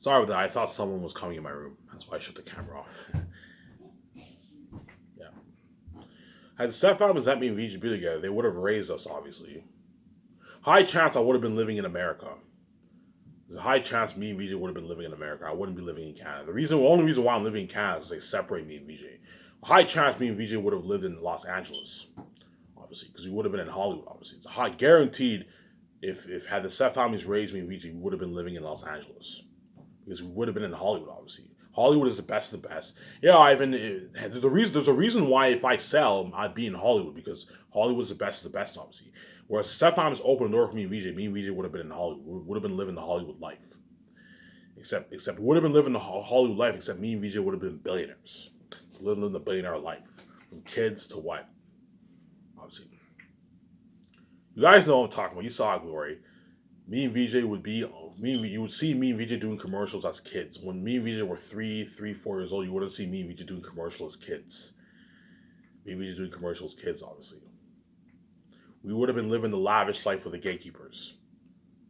Sorry about that. I thought someone was coming in my room. That's why I shut the camera off. Yeah. Had Stefan and Zeppi and VG been together, they would have raised us, obviously. High chance I would have been living in America. There's a high chance me and VJ would have been living in America. I wouldn't be living in Canada. Only reason why I'm living in Canada is they separate me and VJ. A high chance me and VJ would have lived in Los Angeles, obviously, because we would have been in Hollywood, obviously. It's a high guaranteed if had the Seth families raised me and VJ, we would have been living in Los Angeles. Because we would have been in Hollywood, obviously. Hollywood is the best of the best. Yeah, Ivan. There's a reason why if I sell, I'd be in Hollywood because Hollywood is the best of the best, obviously. Whereas Stefan has opened the door for me and VJ would have been in Hollywood. Would have been living the Hollywood life. Except we would have been living the Hollywood life. Except me and VJ would have been billionaires, living the billionaire life, from kids to what, obviously. You guys know what I'm talking about. You saw it, Glory. Me and VJ would be you would see me and VJ doing commercials as kids. When me and VJ were 4 years old, you wouldn't see me and VJ doing commercials as kids. Me and VJ doing commercials as kids, obviously. We would have been living the lavish life with the gatekeepers.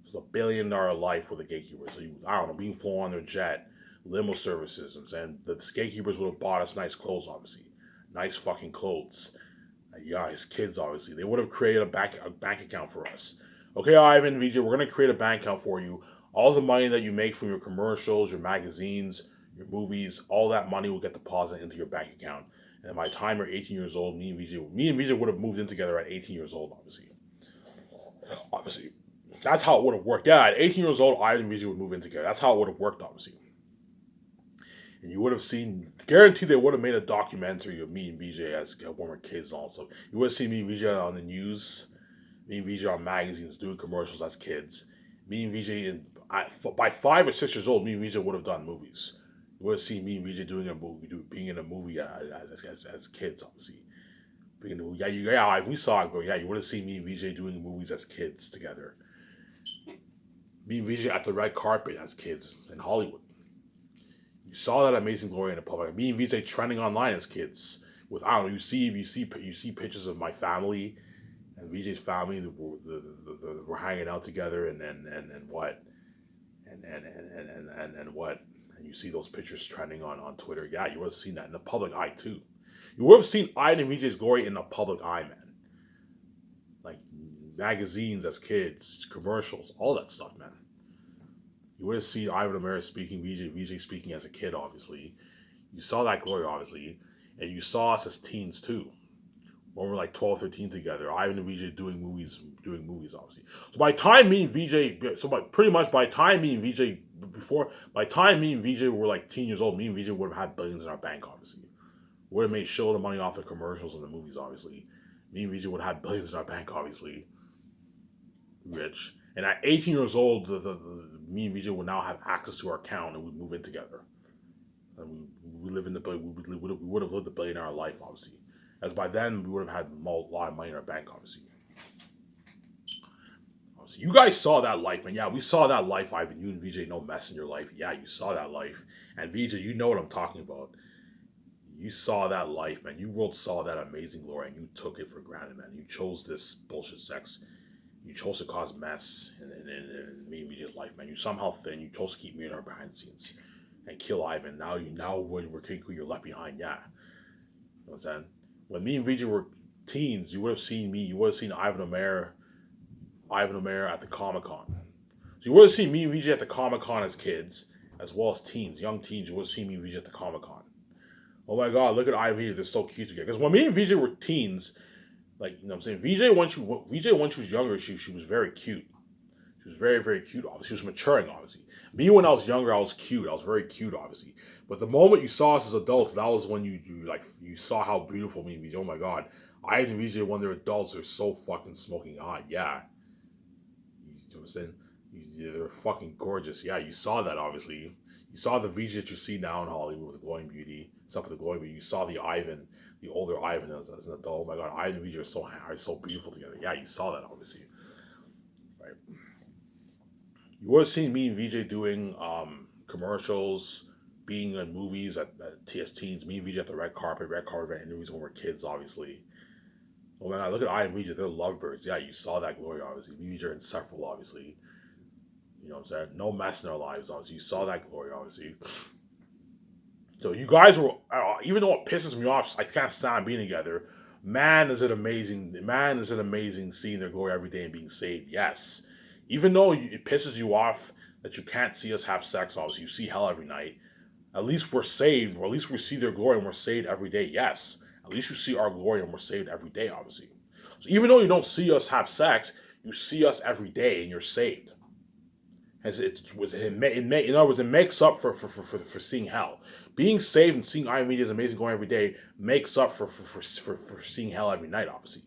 So the $1 billion life with the gatekeepers. So I don't know, being flown on their jet, limo services, and the gatekeepers would have bought us nice clothes, obviously. Nice fucking clothes. Yeah, his kids, obviously. They would have created a bank account for us. Okay, Ivan, VJ, we're going to create a bank account for you. All the money that you make from your commercials, your magazines, your movies, all that money will get deposited into your bank account. And by the time you're 18 years old, me and VJ would have moved in together at 18 years old, obviously. Obviously. That's how it would have worked. Yeah, at 18 years old, Ivan and VJ would move in together. That's how it would have worked, obviously. And you would have seen, guaranteed they would have made a documentary of me and VJ as when we're kids also. You would have seen me and VJ on the news, me and VJ on magazines doing commercials as kids. Me and VJ, by 5 or 6 years old, me and VJ would have done movies. You would have seen me and VJ doing a movie, being in a movie as kids, obviously. Yeah, if we saw it, yeah, you would have seen me and VJ doing movies as kids together. Me and VJ at the red carpet as kids in Hollywood. You saw that amazing glory in the public. Me and VJ trending online as kids. With I don't know, you see pictures of my family and VJ's family. We're hanging out together and what and what. And you see those pictures trending on Twitter. Yeah, you would have seen that in the public eye too. You would have seen Ivan and VJ's glory in the public eye, man. Like magazines as kids, commercials, all that stuff, man. You would have seen Ivan Amara speaking, VJ speaking as a kid, obviously. You saw that glory, obviously. And you saw us as teens, too. When we were like 12, 13 together. Ivan and VJ doing movies, obviously. So by the time me and VJ, pretty much by the time me and VJ, by the time me and VJ were like 10 years old, me and VJ would have had billions in our bank, obviously. We would have made show the money off the commercials and the movies, obviously. Me and VJ would have had billions in our bank, obviously. Rich. And at 18 years old, me and VJ would now have access to our account and we'd move in together. And we live in the we would have lived the billionaire life, obviously. As by then, we would have had a lot of money in our bank, obviously. Obviously. You guys saw that life, man. Yeah, we saw that life, Ivan. You and VJ, no mess in your life. Yeah, you saw that life. And VJ, you know what I'm talking about. You saw that life, man. You world saw that amazing glory and you took it for granted, man. You chose this bullshit sex. You chose to cause mess in me and VJ's life, man. You somehow thin. You chose to keep me in our behind the scenes and kill Ivan. Now when we're king, you're left behind. Yeah, you know what I'm saying. When me and VJ were teens, you would have seen me. You would have seen Ivan Omer at the Comic Con. So you would have seen me and VJ at the Comic Con as kids, as well as teens, young teens. You would have seen me and VJ at the Comic Con. Oh my God, look at Ivan. They're so cute together. Because when me and VJ were teens, like, you know what I'm saying? VJ when she was younger, she was very cute. She was very, very cute, obviously. She was maturing, obviously. Me, when I was younger, I was cute. I was very cute, obviously. But the moment you saw us as adults, that was when you saw how beautiful me and VJ. Oh my God. I and VJ, when they're adults, they're so fucking smoking hot. Yeah. You know what I'm saying? They're fucking gorgeous. Yeah, you saw that, obviously. You saw the VJ that you see now in Hollywood with the glowing beauty. Some of the glowing beauty. You saw the older Ivan as an adult. Oh my God, Ivan and VJ are so beautiful together. Yeah, you saw that, obviously. Right. You would have seen me and VJ doing commercials, being in movies at TS Teens, me and VJ at the red carpet interviews when we were kids, obviously. Oh man, look at I and VJ, they're lovebirds. Yeah, you saw that glory, obviously. VJ are inseparable, obviously. You know what I'm saying? No mess in our lives, obviously. You saw that glory, obviously. So you guys were, even though it pisses me off, I can't stand being together. Man, is it amazing! Man, is it amazing seeing their glory every day and being saved. Yes, even though it pisses you off that you can't see us have sex, obviously you see hell every night. At least we're saved, or at least we see their glory and we're saved every day. Yes, at least you see our glory and we're saved every day, obviously. So even though you don't see us have sex, you see us every day and you're saved. In other words, it makes up for seeing hell. Being saved and seeing Iron Media's amazing going every day makes up for seeing hell every night, obviously.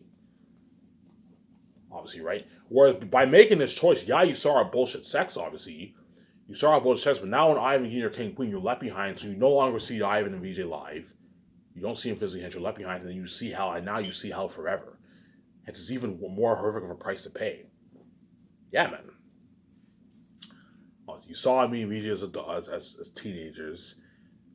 Obviously, right? Whereas by making this choice, yeah, you saw our bullshit sex, obviously. You saw our bullshit sex, but now when Ivan and King are King Queen, you're left behind, so you no longer see Ivan and VJ live. You don't see him physically, hence you're left behind, and then you see hell, and now you see hell forever. Hence it's even more horrific of a price to pay. Yeah, man. You saw me and VJ as teenagers.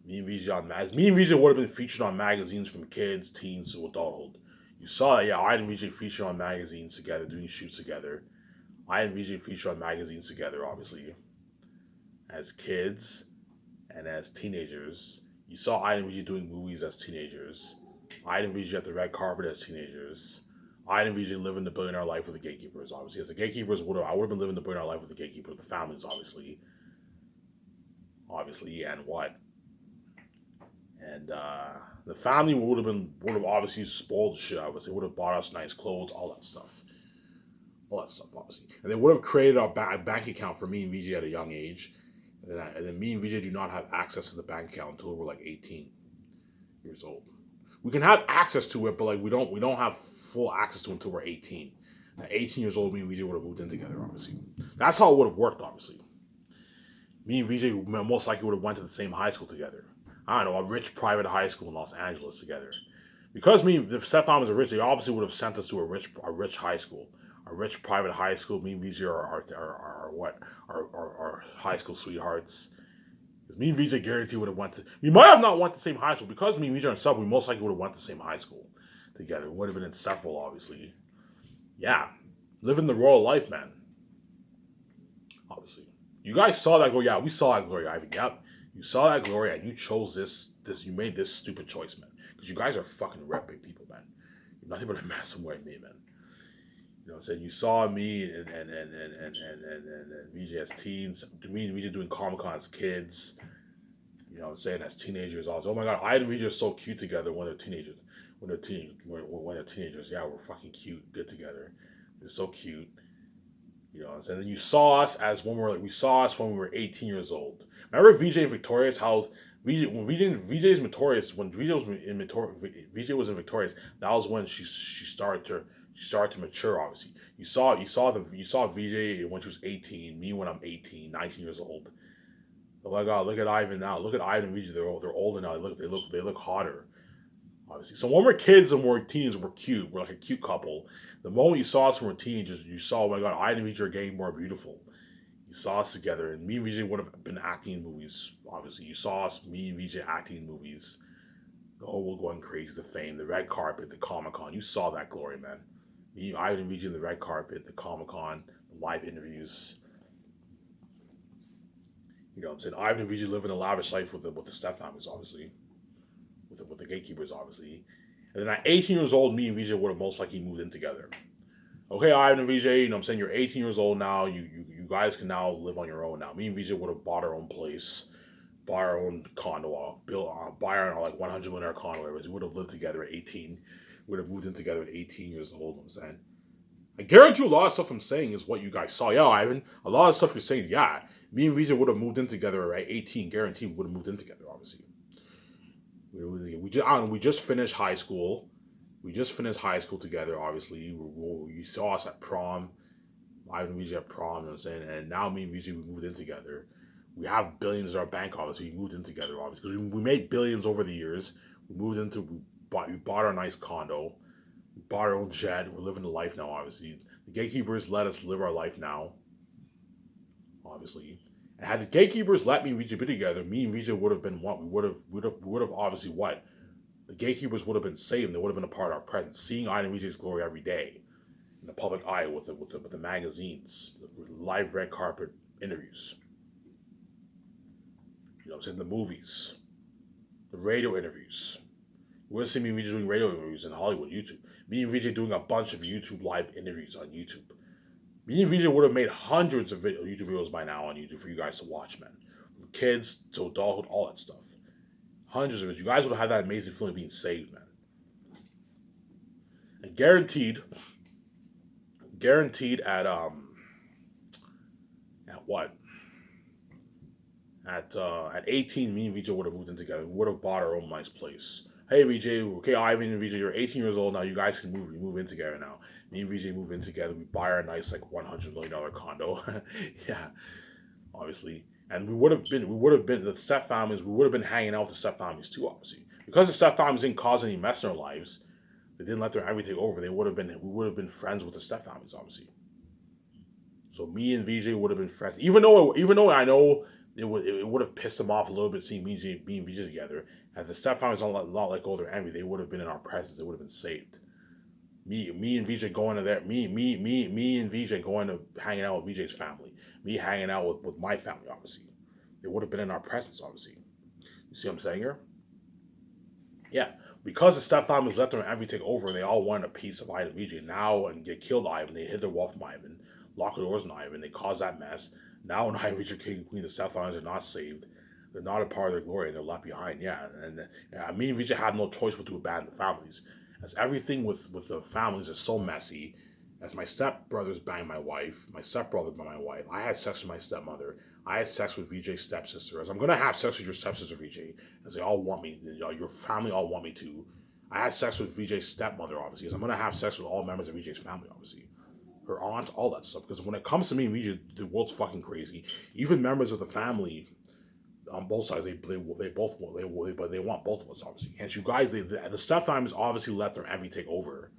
Me and VJ Me and VJ would have been featured on magazines from kids, teens to adulthood. You saw that, yeah, I and VJ featured on magazines together, doing shoots together. I and VJ featured on magazines together, obviously. As kids and as teenagers. You saw I and VJ doing movies as teenagers. I and VJ at the red carpet as teenagers. I and VJ living the billionaire life with the gatekeepers, obviously. As the gatekeepers I would have been living the billionaire life with the gatekeepers, the families, obviously. Obviously, and what? And the family would have obviously spoiled the shit. Obviously, would have bought us nice clothes, all that stuff, obviously. And they would have created a bank account for me and VJ at a young age. And then me and VJ do not have access to the bank account until we're like 18 years old. We can have access to it, but like we don't have full access to it until we're 18. At 18 years old, me and VJ would have moved in together, obviously. That's how it would have worked, obviously. Me and VJ most likely would have went to the same high school together. I don't know, a rich private high school in Los Angeles together. Because if Stefan was rich, they obviously would have sent us to a rich high school. A rich private high school. Me and VJ are high school sweethearts. Because me and VJ guarantee would have went to, we might have not went to the same high school. Because me and VJ are in sub, we most likely would have went to the same high school together. It would have been inseparable, obviously. Yeah. Living the royal life, man. Obviously. You guys saw that glory. Yeah, we saw that glory, Ivan. Yep. You saw that glory and you chose this, you made this stupid choice, man. Because you guys are fucking red big people, man. You're nothing but a massive white me, man. You know what I'm saying? You saw me and VJ as teens, me and VJ doing Comic-Con as kids. You know what I'm saying? As teenagers also. Oh my god, I and VJ are so cute together when they're teenagers. When they're teenagers. Yeah, we're fucking cute, good together. They're so cute. You know what I'm saying? And you saw us as when we were 18 years old. Remember VJ and Victorious? How VJ was in Victorious. That was when she started to mature. Obviously, you saw VJ when she was 18. Me when I'm 18, 19 years old. Oh my god, look at Ivan now. Look at Ivan and VJ. They're older now. They look hotter. Obviously, so when we're kids and we're teens, we're cute. We're like a cute couple. The moment you saw us when we're teenagers, you saw, oh my god, Ivan and VJ are getting more beautiful. You saw us together, and me and VJ would have been acting in movies. Obviously, you saw us, me and VJ acting in movies. The whole world going crazy, the fame, the red carpet, the Comic-Con. You saw that glory, man. Me, Ivan and VJ in the red carpet, the Comic-Con, the live interviews. You know what I'm saying? Ivan and VJ living a lavish life with the step families, obviously. With the gatekeepers, obviously. And then at 18 years old, me and VJ would have most likely moved in together. Okay, Ivan and VJ, you know what I'm saying? You're 18 years old now. You guys can now live on your own now. Me and VJ would have bought our own place, buy our own condo, buy our like 100 million condo. We would have lived together at 18. We would have moved in together at 18 years old. You know what I'm saying? I guarantee you a lot of stuff I'm saying is what you guys saw. Yeah, Ivan, a lot of stuff you're saying, yeah. Me and VJ would have moved in together at 18. Guaranteed we would have moved in together, obviously. We just finished high school. We just finished high school together, obviously. You saw us at prom. I and VJ at prom, you know what I'm saying? And now me and VJ, we moved in together. We have billions in our bank, obviously. We moved in together, obviously. Because we made billions over the years. We bought our nice condo. We bought our own jet. We're living the life now, obviously. The gatekeepers let us live our life now, obviously. And had the gatekeepers let me and VJ be together, me and VJ would have been what? We would have obviously what? The gatekeepers would have been saved. They would have been a part of our presence, seeing I and VJ's glory every day in the public eye with the magazines, the live red carpet interviews. You know what I'm saying? The movies, the radio interviews. You wouldn't see me and VJ doing radio interviews in Hollywood, YouTube. Me and VJ doing a bunch of YouTube live interviews on YouTube. Me and VJ would have made hundreds of YouTube videos by now on YouTube for you guys to watch, man. From kids to adulthood, all that stuff. Hundreds of it. You guys would have had that amazing feeling of being saved, man. And guaranteed at what? At 18, me and VJ would have moved in together. We would have bought our own nice place. Hey VJ, okay, Ivan and VJ, you're 18 years old now. You guys can move in together now. Me and VJ move in together. We buy our nice like $100 million condo. Yeah, obviously. And we would have been the step families. We would have been hanging out with the step families too, obviously, because the step families didn't cause any mess in their lives. They didn't let their everything take over. We would have been friends with the step families, obviously. So me and VJ would have been friends, even though I know it would have pissed them off a little bit seeing me and VJ together. As the step families don't not let go of their envy, they would have been in our presence. They would have been saved. Me and VJ going to there. Me and VJ going to hanging out with VJ's family. Me hanging out with my family, obviously. They would have been in our presence, obviously. You see what I'm saying here? Yeah. Because the step families let their envy take over, they all wanted a piece of Ivan and VJ now and they killed Ivan. They hid their wealth from Ivan, locked the doors on Ivan. They caused that mess. Now when Ivan, VJ, King, Queen, the step families are not saved. They're not a part of their glory and they're left behind. Yeah. And me and VJ had no choice but to abandon the families. As everything with the families is so messy, as my stepbrothers banged my wife, my stepbrother banged my wife, I had sex with my stepmother, I had sex with VJ's stepsister, as I'm going to have sex with your stepsister, VJ, as they all want me, your family all want me to. I had sex with VJ's stepmother, obviously, as I'm going to have sex with all members of VJ's family, obviously. Her aunt, all that stuff. Because when it comes to me and VJ, the world's fucking crazy. Even members of the family on both sides, they want both of us, obviously. And you guys, the stepfamilies obviously let their envy take over.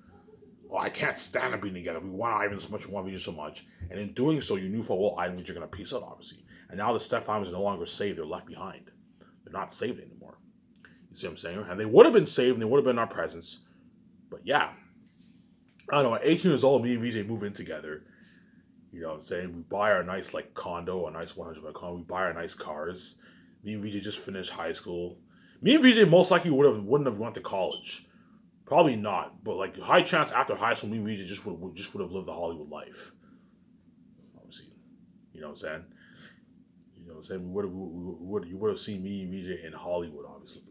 Oh, I can't stand them being together. We want Ivan so much, we want VJ so much. And in doing so, you knew for well, Ivan and VJ are going to peace out, obviously. And now the stepfamilies are no longer saved, they're left behind. They're not saved anymore. You see what I'm saying? And they would have been saved and they would have been in our presence. But yeah. I don't know, at 18 years old, me and VJ move in together. You know what I'm saying? We buy our nice like condo, a nice 100 condo. We buy our nice cars. Me and VJ just finished high school. Me and VJ most likely wouldn't have went to college. Probably not. But like high chance after high school, me and VJ just would have lived the Hollywood life. Obviously. You know what I'm saying? You know what I'm saying? You would have seen me and VJ in Hollywood, obviously.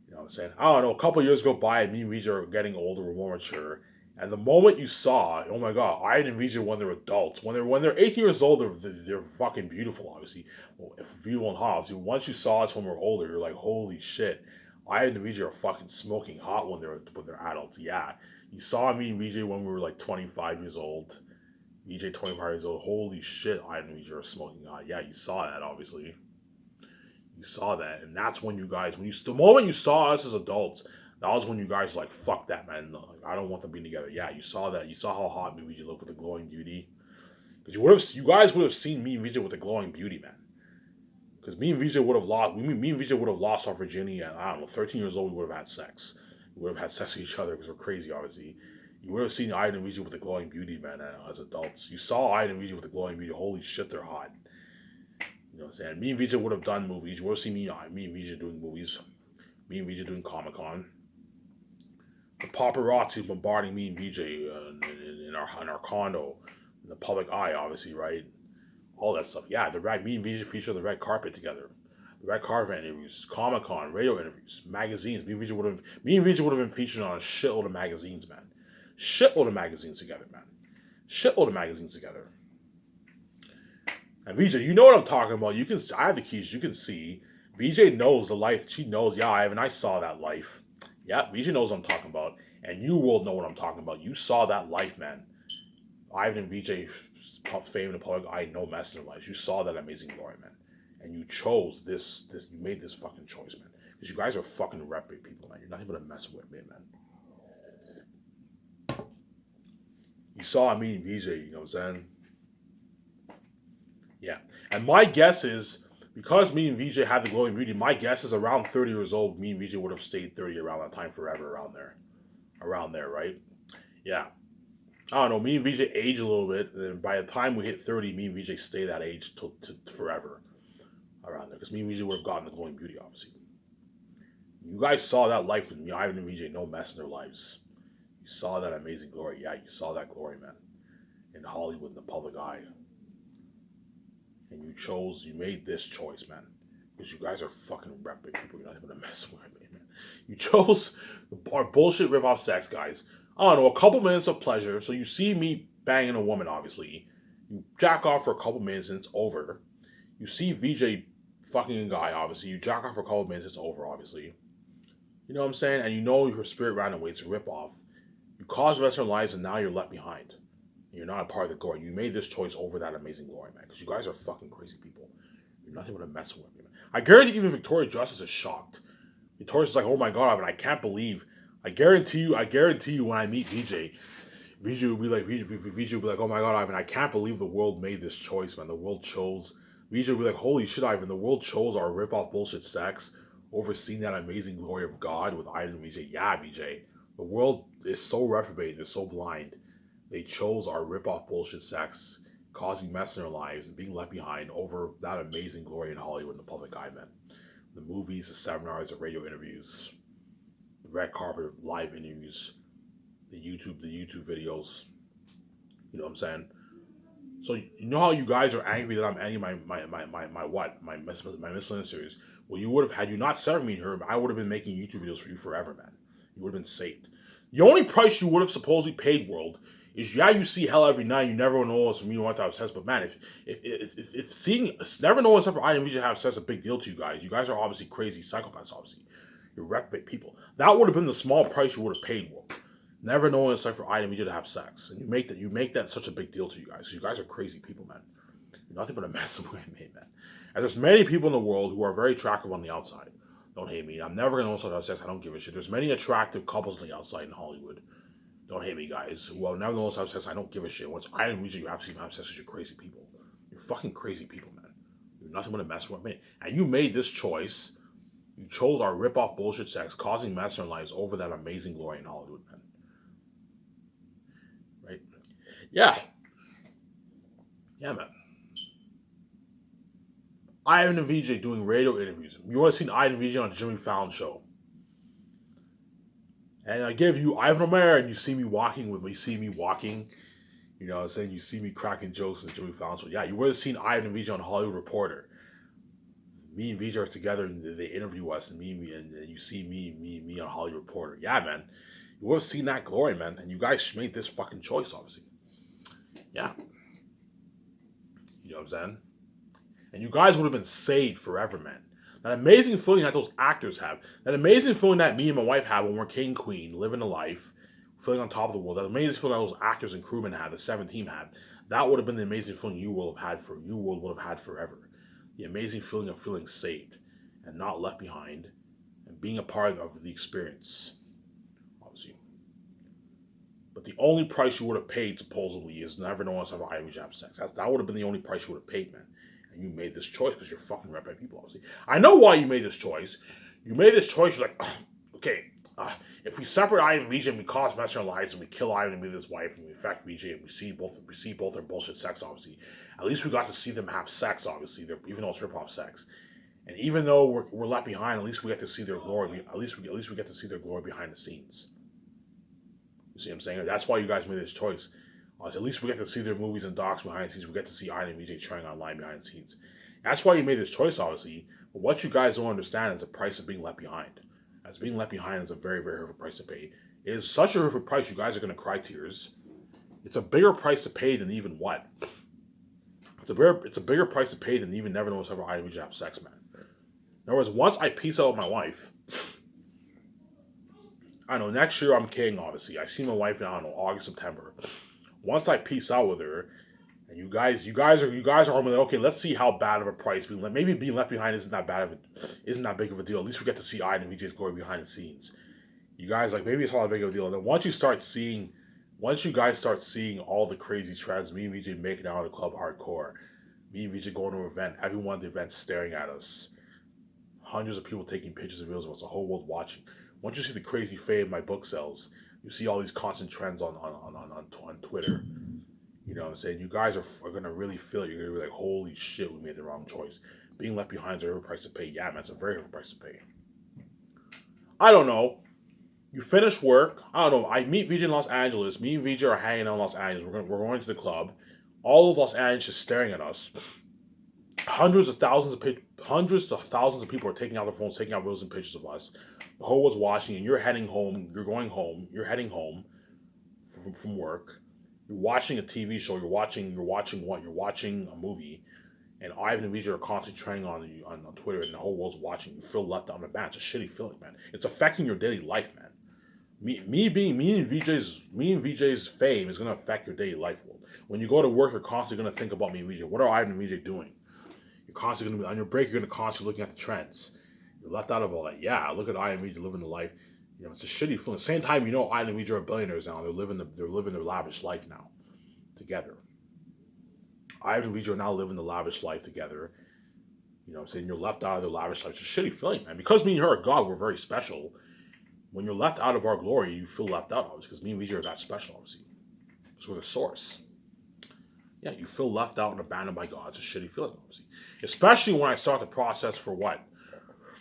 You know what I'm saying? I don't know, a couple of years go by, me and VJ are getting older, we're more mature. And the moment you saw, oh my god, I and VJ when they're adults, when they're 18 years old, they're fucking beautiful, obviously. Well, if beautiful and hot, obviously. Once you saw us when we're older, you're like, holy shit. I and VJ are fucking smoking hot when they're adults. Yeah. You saw me and VJ when we were like 25 years old. VJ 25 years old. Holy shit, I and VJ are smoking hot. Yeah, you saw that, obviously. You saw that, and that's when you guys, the moment you saw us as adults, that was when you guys were like, fuck that, man. Like, I don't want them being together. Yeah, you saw that. You saw how hot me and VJ look with the glowing beauty. Because you guys would have seen me and VJ with the glowing beauty, man. Because me and VJ would have lost our virginity at, I don't know, 13 years old, we would have had sex. We would have had sex with each other because we're crazy, obviously. You would have seen Iden and VJ with the glowing beauty, man, as adults. You saw Iden and VJ with the glowing beauty. Holy shit, they're hot. You know what I'm saying? Me and VJ would have done movies. You would have seen me and VJ doing movies. Me and VJ doing Comic-Con. The paparazzi bombarding me and VJ in our condo, in the public eye, obviously, right? All that stuff. Yeah, me and VJ featured the red carpet together. The red carpet interviews, Comic-Con, radio interviews, magazines. Me and VJ would have been featured on a shitload of magazines, man. Shitload of magazines together, man. Shitload of magazines together. And VJ, you know what I'm talking about. I have the keys. You can see. VJ knows the life. She knows. Yeah, Ivan, I saw that life. Yeah, VJ knows what I'm talking about. And you will know what I'm talking about. You saw that life, man. Ivan and VJ fame in the public. I know messing in life. You saw that amazing glory, man. And you chose this. You made this fucking choice, man. Because you guys are fucking reprobate people, man. You're not even gonna mess with me, man. You saw me and VJ. You know what I'm saying? Yeah. And my guess is, because me and VJ had the glowing beauty, my guess is around 30 years old, me and VJ would have stayed 30 around that time forever, around there. Around there, right? Yeah. I don't know. Me and VJ age a little bit, and by the time we hit 30, me and VJ stay that age to forever around there. Because me and VJ would have gotten the glowing beauty, obviously. You guys saw that life with me, Ivan and VJ, no mess in their lives. You saw that amazing glory. Yeah, you saw that glory, man. In Hollywood, in the public eye. And you made this choice, man. Because you guys are fucking repping people. You're not even gonna mess with me, man. You chose our bullshit rip-off sex, guys. I don't know, a couple minutes of pleasure. So you see me banging a woman, obviously. You jack off for a couple minutes and it's over. You see VJ fucking a guy, obviously. You jack off for a couple minutes, it's over, obviously. You know what I'm saying? And you know your spirit ran away, it's a rip-off. You caused the rest of their lives and now you're left behind. You're not a part of the glory. You made this choice over that amazing glory, man. Because you guys are fucking crazy people. You're nothing but a mess with me, man. I guarantee even Victoria Justice is shocked. Victoria's like, oh my god, Ivan, I can't believe. I guarantee you when I meet VJ will be like, VJ will be like, oh my god, Ivan, I can't believe the world made this choice, man. The world chose. VJ will be like, holy shit, Ivan, the world chose our rip-off bullshit sex over seeing that amazing glory of God with Ivan and VJ. Yeah, VJ. The world is so reprobate, it's so blind. They chose our rip-off bullshit sex, causing mess in their lives and being left behind over that amazing glory in Hollywood in the public eye, man. The movies, the seminars, the radio interviews, the red carpet live interviews, the YouTube videos. You know what I'm saying? So you know how you guys are angry that I'm ending my miscellaneous series? Well, you would have, had you not severed me here, I would have been making YouTube videos for you forever, man. You would have been saved. The only price you would have supposedly paid, world, is yeah, you see hell every night. You never know us from you want to have sex, but man, if seeing never knowing stuff for I and VJ have sex is a big deal to you guys. You guys are obviously crazy psychopaths. Obviously, you're reprobate people. That would have been the small price you would have paid, world. Never knowing it's like for I and VJ to have sex, and you make that such a big deal to you guys. You guys are crazy people, man. You're nothing but a mess of women, man. And there's many people in the world who are very attractive on the outside. Don't hate me. I'm never gonna know something about sex. I don't give a shit. There's many attractive couples on the outside in Hollywood. Don't hate me, guys. Well, never know how sex. I don't give a shit. Once I and VJ you have to have sex with you crazy people. You're fucking crazy people, man. You're nothing but a mess with me. And you made this choice. You chose our rip-off bullshit sex, causing mess in our lives over that amazing glory in Hollywood, man. Right? Yeah. Yeah, man. Ivan and VJ doing radio interviews. You would have seen Ivan and VJ on Jimmy Fallon show. And I give you Ivan O'Mara and you see me walking with me. You see me walking. You know what I'm saying? You see me cracking jokes in Jimmy Fallon show. Yeah, you would have seen Ivan and VJ on Hollywood Reporter. Me and VJ are together and they interview us and and you see me on Hollywood Reporter. Yeah, man. You would have seen that glory, man. And you guys made this fucking choice, obviously. Yeah. You know what I'm saying? And you guys would have been saved forever, man. That amazing feeling that those actors have. That amazing feeling that me and my wife have when we're king and queen, living a life, feeling on top of the world. That amazing feeling that those actors and crewmen had, the 7 team had. That would have been the amazing feeling you would have had forever. The amazing feeling of feeling saved and not left behind and being a part of the experience. Obviously. But the only price you would have paid, supposedly, is never knowing us about Irish have sex. That would have been the only price you would have paid, man. And you made this choice because you're fucking reprobate people, obviously. I know why you made this choice. You made this choice, you're like, oh, okay, if we separate Ivan and VJ and we cause mess in our lives and we kill Ivan and be his wife and we infect VJ and we see both their bullshit sex, obviously, at least we got to see them have sex, obviously, even though it's rip-off sex. And even though we're left behind, at least we get to see their glory. At least we get to see their glory behind the scenes. You see what I'm saying? That's why you guys made this choice. At least we get to see their movies and docs behind the scenes. We get to see Ivan and VJ trying online behind the scenes. That's why you made this choice, obviously. But what you guys don't understand is the price of being left behind. As being left behind is a very, very horrific price to pay. It is such a horrific price, you guys are going to cry tears. It's a bigger price to pay than even what? It's a bigger price to pay than even never know ever Ivan and VJ have sex, man. In other words, once I peace out with my wife, I know next year I'm king, obviously. I see my wife in, I don't know, August, September. Once I peace out with her, and you guys are like, okay, let's see how bad of a price maybe being left behind isn't that big of a deal. At least we get to see Ivan and VJ's glory behind the scenes. You guys like maybe it's not that big of a deal. And then once you guys start seeing all the crazy trends, me and VJ making out at the club hardcore, me and VJ going to an event, everyone at the event staring at us, hundreds of people taking pictures and videos of us, the whole world watching. Once you see the crazy fame my book sells, You see all these constant trends on Twitter. You know what I'm saying? You guys are gonna really feel it. You're gonna be like, holy shit, we made the wrong choice. Being left behind is a heavy price to pay. Yeah, man, it's a very heavy price to pay. I don't know. You finish work. I don't know. I meet VJ in Los Angeles. Me and VJ are hanging out in Los Angeles. We're going to the club. All of Los Angeles is staring at us. Hundreds to thousands of people are taking out their phones, taking out videos and pictures of us. The whole was watching, and you're heading home. You're going home. You're heading home from work. You're watching a TV show. You're watching a movie, and Ivan and VJ are constantly trending on Twitter, and the whole world's watching. You feel left out. Man, it's a shitty feeling, man. It's affecting your daily life, man. Me and VJ's fame is gonna affect your daily life. When you go to work, you're constantly gonna think about me and VJ. What are Ivan and VJ doing? You're constantly gonna be on your break. You're gonna constantly looking at the trends. You're left out of all that. Yeah, look at Ivan and VJ living the life. You know, it's a shitty feeling. Same time, you know, Ivan and VJ are billionaires now. They're living their lavish life now together. Ivan and VJ are now living the lavish life together. You know what I'm saying? You're left out of their lavish life. It's a shitty feeling, man. Because me and her are God, we're very special. When you're left out of our glory, you feel left out, obviously, because me and VJ are that special, obviously. Because we're the source. Yeah, you feel left out and abandoned by God. It's a shitty feeling, obviously. Especially when I start the process for what?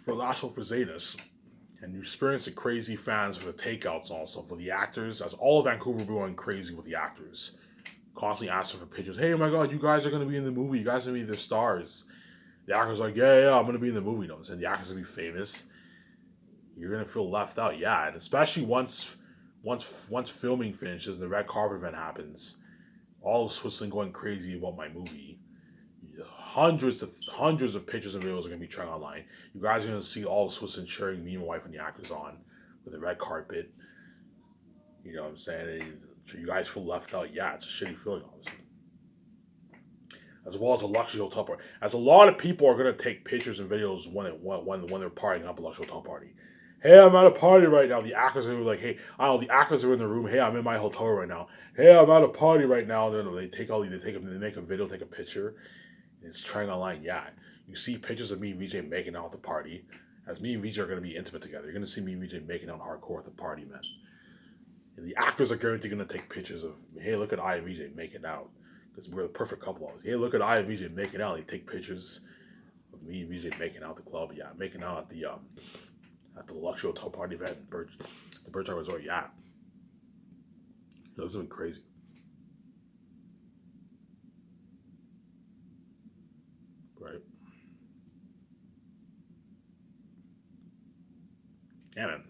For Last Hope for Zadis. And you experience the crazy fans for the takeouts also, for the actors. As all of Vancouver going crazy with the actors. Constantly asking for pictures. Hey, oh my God, you guys are going to be in the movie. You guys are going to be the stars. The actors are like, yeah, I'm going to be in the movie. You know what I'm saying? The actors are going to be famous. You're gonna feel left out, yeah, and especially once filming finishes and the red carpet event happens, all of Switzerland going crazy about my movie. Hundreds of pictures and videos are gonna be trending online. You guys are gonna see all of Switzerland cheering me and my wife and the actors on with the red carpet. You know what I'm saying? And you guys feel left out, yeah, it's a shitty feeling, obviously. As well as a luxury hotel party, as a lot of people are gonna take pictures and videos when they're partying up a luxury hotel party. Hey, I'm at a party right now. The actors are like, hey, I don't know, the actors are in the room. Hey, I'm in my hotel right now. Hey, I'm at a party right now. They make a video, take a picture. And it's trending online. Yeah, you see pictures of me and VJ making out at the party. As me and VJ are going to be intimate together. You're going to see me and VJ making out hardcore at the party, man. And the actors are guaranteed going to take pictures of, hey, look at I and VJ making out. Because we're the perfect couple of us. Hey, look at I and VJ making out. They take pictures of me and VJ making out at the club. Yeah, making out at the luxury hotel party event at the Birch Resort. Yeah, it was something crazy. Right? Yeah, man.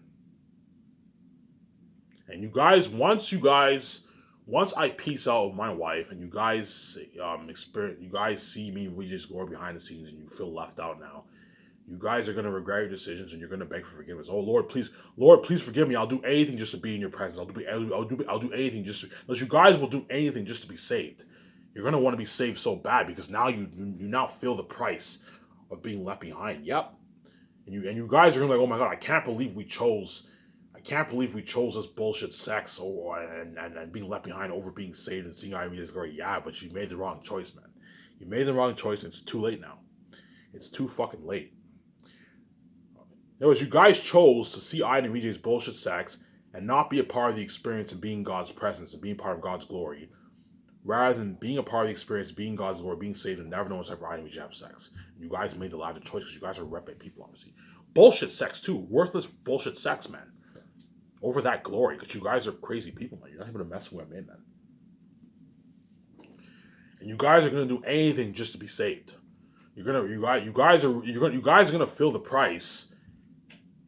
And once I peace out with my wife, and you guys you guys see me, we just go behind the scenes, and you feel left out now. You guys are gonna regret your decisions, and you're gonna beg for forgiveness. Oh Lord, please forgive me. I'll do anything just to be in your presence. I'll do anything just because you guys will do anything just to be saved. You're gonna want to be saved so bad because now you now feel the price of being left behind. Yep, and you guys are gonna be like, oh my God, I can't believe we chose this bullshit sex and being left behind over being saved and seeing Irene's glory. Yeah, but you made the wrong choice, man. You made the wrong choice. It's too late now. It's too fucking late. In other words, you guys chose to see Ida and VJ's bullshit sex and not be a part of the experience of being God's presence and being part of God's glory, rather than being a part of the experience, being God's glory, being saved, and never knowing except for Ida and VJ have sex. You guys made the logical choice because you guys are reprobate people, obviously. Bullshit sex, too. Worthless bullshit sex, man. Over that glory, because you guys are crazy people, man. You're not even messing with me, man. And you guys are gonna do anything just to be saved. You guys are gonna feel the price.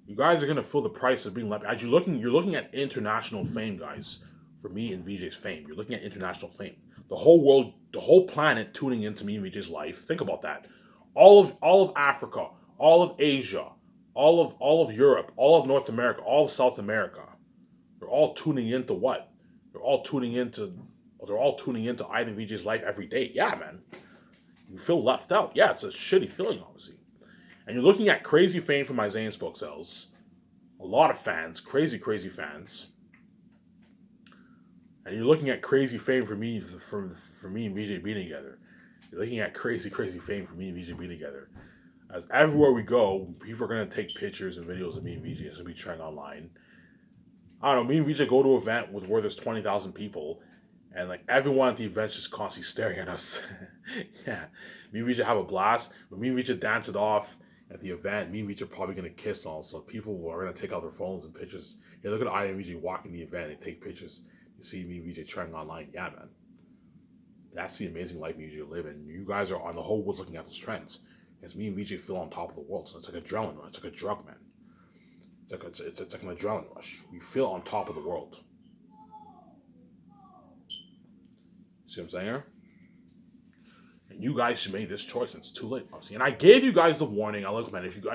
You guys are gonna feel the price of being left. As you're looking at international fame, guys. For me and VJ's fame, you're looking at international fame. The whole world, the whole planet tuning into me and VJ's life. Think about that. All of Africa, all of Asia, all of Europe, all of North America, all of South America. They're all tuning into what? They're all tuning into Ivan VJ's life every day. Yeah, man. You feel left out. Yeah, it's a shitty feeling, obviously. And you're looking at crazy fame from Isaiah's book sales. A lot of fans, crazy fans. And you're looking at crazy fame for me and VJ being together. You're looking at crazy fame for me and VJ being together. As everywhere we go, people are gonna take pictures and videos of me and VJ. It's gonna be trending online. I don't know, me and VJ go to an event with where there's 20,000 people, and like everyone at the event's just constantly staring at us. Yeah, me and VJ have a blast. But me and VJ dance it off at the event. Me and VJ are probably gonna kiss also. People are gonna take out their phones and pictures. Yeah, look at I and VJ walking the event and take pictures. You see me and VJ trending online. Yeah, man, that's the amazing life me and VJ live in. You guys are on the whole world's looking at those trends. As me and VJ feel on top of the world, so it's like adrenaline. It's like a drug, man. It's like an adrenaline rush. You feel on top of the world. See what I'm saying here? And you guys should make this choice. And it's too late, obviously. And I gave you guys the warning. I look, man, if you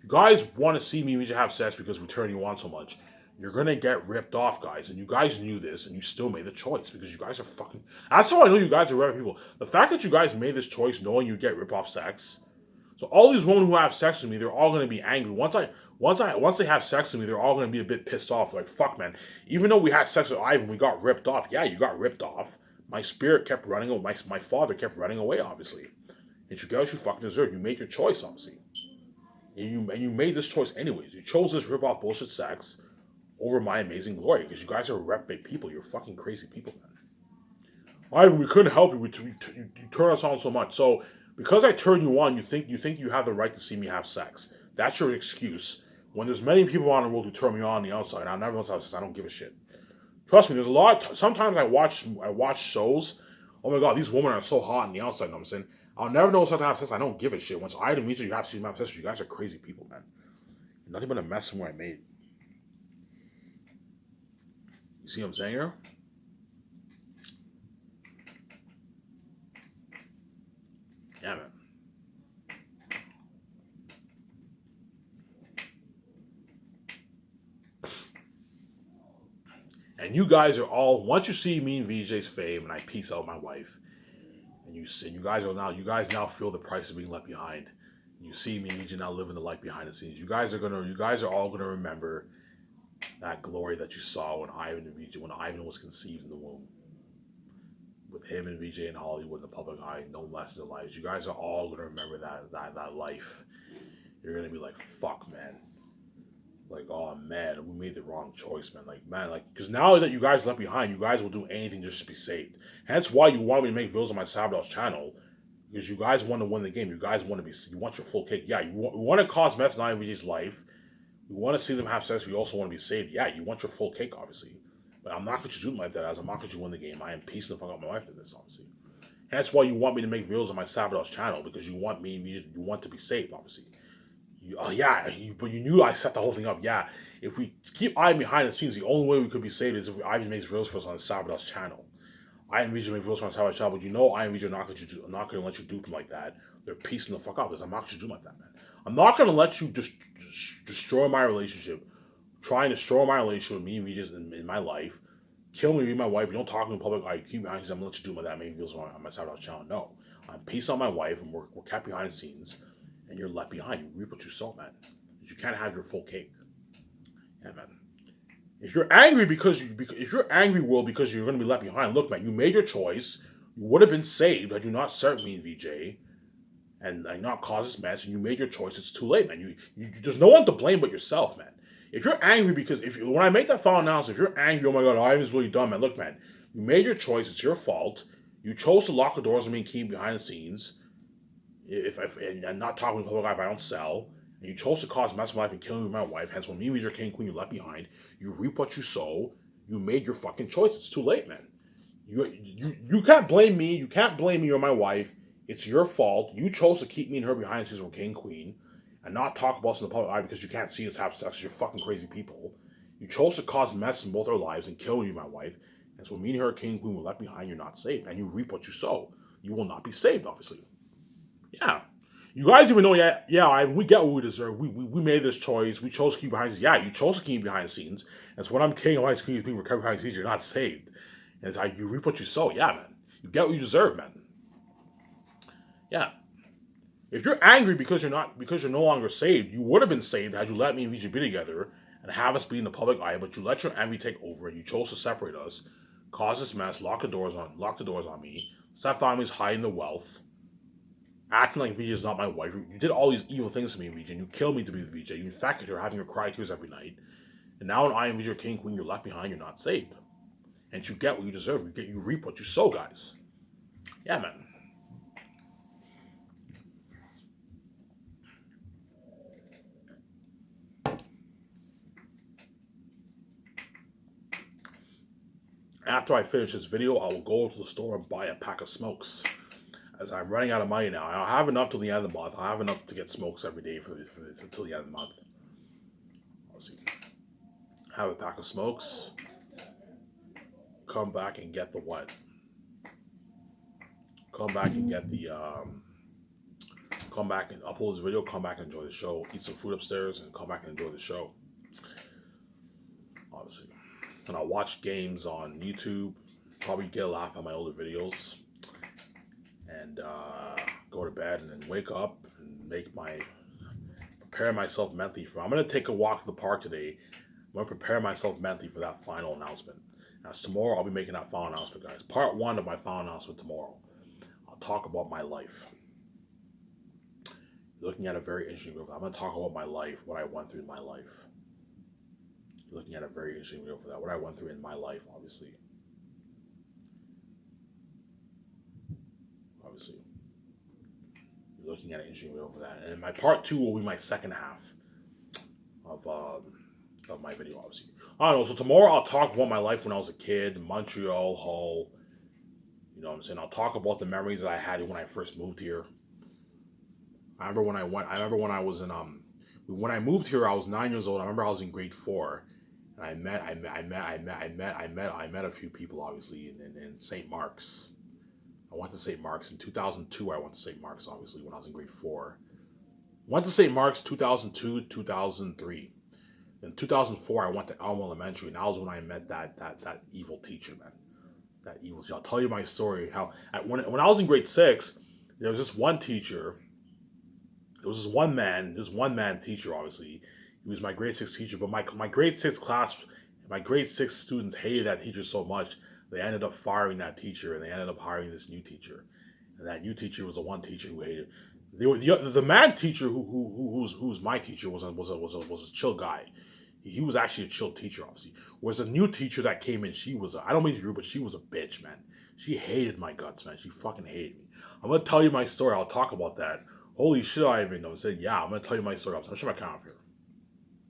guys want to see me, we should have sex because we turn you on so much. You're gonna get ripped off, guys. And you guys knew this, and you still made the choice because you guys are fucking. That's how I know you guys are rare people. The fact that you guys made this choice, knowing you get ripped off sex. So all these women who have sex with me, they're all gonna be angry. Once they have sex with me, they're all gonna be a bit pissed off. Like, fuck, man. Even though we had sex with Ivan, we got ripped off. Yeah, you got ripped off. My spirit kept running away. My father kept running away, obviously. And you get what you fucking deserve. You made your choice, obviously. And you made this choice anyways. You chose this rip-off bullshit sex over my amazing glory. Because you guys are reprobate people. You're fucking crazy people, man. Ivan, we couldn't help you. You turn us on so much. So, because I turned you on, you think you have the right to see me have sex. That's your excuse. When there's many people on the world who turn me on the outside, I never have sex. I don't give a shit. Trust me, there's a lot. Sometimes I watch shows. Oh my god, these women are so hot on the outside. You know what I'm saying, I'll never know something to have sex. I don't give a shit. Once I meet you have to see my sex. You guys are crazy people, man. Nothing but a mess from where I made. You see what I'm saying here? Yeah, man. And you guys are all, once you see me and VJ's fame, and I peace out my wife, and you guys now feel the price of being left behind. You see me and VJ now living the life behind the scenes. You guys are all gonna remember that glory that you saw when Ivan was conceived in the womb, with him and VJ in Hollywood in the public eye, no less than lives. You guys are all gonna remember that life. You're gonna be like, fuck, man. Like, oh man, we made the wrong choice, man. Like, man, like, because now that you guys left behind, you guys will do anything just to be saved. Hence why you want me to make videos on my Sabotage channel, because you guys want to win the game. You guys want to you want your full cake. Yeah, you want to cause mess in IMVG's life. You want to see them have sex. You also want to be saved. Yeah, you want your full cake, obviously. But I'm not going to do like that, as I'm not going to win the game. I am piecing the fuck out my wife in this, obviously. Hence why you want me to make videos on my Sabotage channel, because you want you want to be saved, obviously. But you knew I set the whole thing up. Yeah, if we keep eyeing behind the scenes, the only way we could be saved is if Ivan makes videos for us on the Sabotage channel. I and VJ make videos on the Sabotage channel, but you know I and VJ are not going to not going to let you dupe them like that. They're piecing the fuck out. I'm not going to do like that, man. I'm not going to let you just destroy my relationship, try and destroy my relationship with me and VJ in my life, kill me, be my wife. You don't talk to me in public. I keep behind. I'm going to let you do like that. Make videos on my Sabotage channel. No, I'm peace on my wife, and we're kept behind the scenes. And you're left behind. You reap what you sow, man. You can't have your full cake. Yeah, man. If you're angry if you're angry, Will, because you're going to be left behind, look, man, you made your choice. You would have been saved had you not served me and VJ, and not caused this mess. And you made your choice. It's too late, man. There's no one to blame but yourself, man. If you're angry when I make that final announcement, if you're angry, oh my god, Ivan's really dumb, man. Look, man, you made your choice. It's your fault. You chose to lock the doors on me and keep behind the scenes. And not talking to public life, I don't sell. And you chose to cause mess in my life and killing me with my wife. Hence, when me and your king queen, you left behind. You reap what you sow. You made your fucking choice. It's too late, man. You can't blame me. You can't blame me or my wife. It's your fault. You chose to keep me and her behind since we're king queen, and not talk about us in the public eye because you can't see us have sex. You're fucking crazy people. You chose to cause mess in both our lives and kill me and my wife. And so when me and her king queen were left behind, you're not saved. And you reap what you sow. You will not be saved, obviously. Yeah. You guys even know, we get what we deserve. We made this choice. We chose to keep behind the scenes. Yeah, you chose to keep behind the scenes. That's when I'm king of ice cream, being recovered behind the scenes, you're not saved. And it's like, you reap what you sow. Yeah, man. You get what you deserve, man. Yeah. If you're angry because you're no longer saved, you would have been saved had you let me and VJ be together and have us be in the public eye, but you let your envy take over and you chose to separate us, cause this mess, lock the doors on me, step families hiding the wealth, acting like VJ is not my wife. You did all these evil things to me, VJ, and you killed me to be with VJ. You infected her, having her cry tears every night. And now in I Am Your King, Queen, you're left behind, you're not saved. And you get what you deserve. You reap what you sow, guys. Yeah, man. After I finish this video, I will go to the store and buy a pack of smokes. As I'm running out of money now. I have enough till the end of the month. I have enough to get smokes every day until the end of the month. Obviously, have a pack of smokes. Come back and get the what? Come back and get the come back and upload this video, come back and enjoy the show, eat some food upstairs, and come back and enjoy the show. Obviously. And I'll watch games on YouTube, probably get a laugh at my older videos, and go to bed and then wake up and prepare myself mentally for. I'm gonna take a walk to the park today. I'm gonna prepare myself mentally for that final announcement. As tomorrow I'll be making that final announcement, guys. Part 1 of my final announcement tomorrow. I'll talk about my life. Looking at a very interesting video. I'm going to talk about my life, what I went through in my life. Looking at a very interesting video for that, what I went through in my life, obviously. Obviously. Looking at an interesting video for that. And my part 2 will be my second half of my video, obviously. I don't know, so tomorrow I'll talk about my life when I was a kid, Montreal, Hull. You know what I'm saying? I'll talk about the memories that I had when I first moved here. I remember when I was in when I moved here I was 9 years old. I remember I was in grade 4 and I met a few people obviously in St. Mark's. I went to St. Mark's in 2002. I went to St. Mark's obviously when I was in grade 4. Went to St. Mark's 2002, 2003. In 2004 I went to Elm Elementary and that was when I met that evil teacher, man. That evil teacher. I'll tell you my story how when I was in grade 6, there was this one teacher. There was this one man teacher, obviously. He was my grade 6 teacher, but my grade 6 class, my grade 6 students hated that teacher so much, they ended up firing that teacher and they ended up hiring this new teacher. And that new teacher was the one teacher who hated. The man teacher who's my teacher was a chill guy. He was actually a chill teacher, obviously. Whereas the new teacher that came in, I don't mean to be rude, but she was a bitch, man. She hated my guts, man. She fucking hated me. I'm gonna tell you my story. I'll talk about that. Holy shit, I even know. I said, yeah, I'm gonna tell you my story. I'm gonna show my camera here.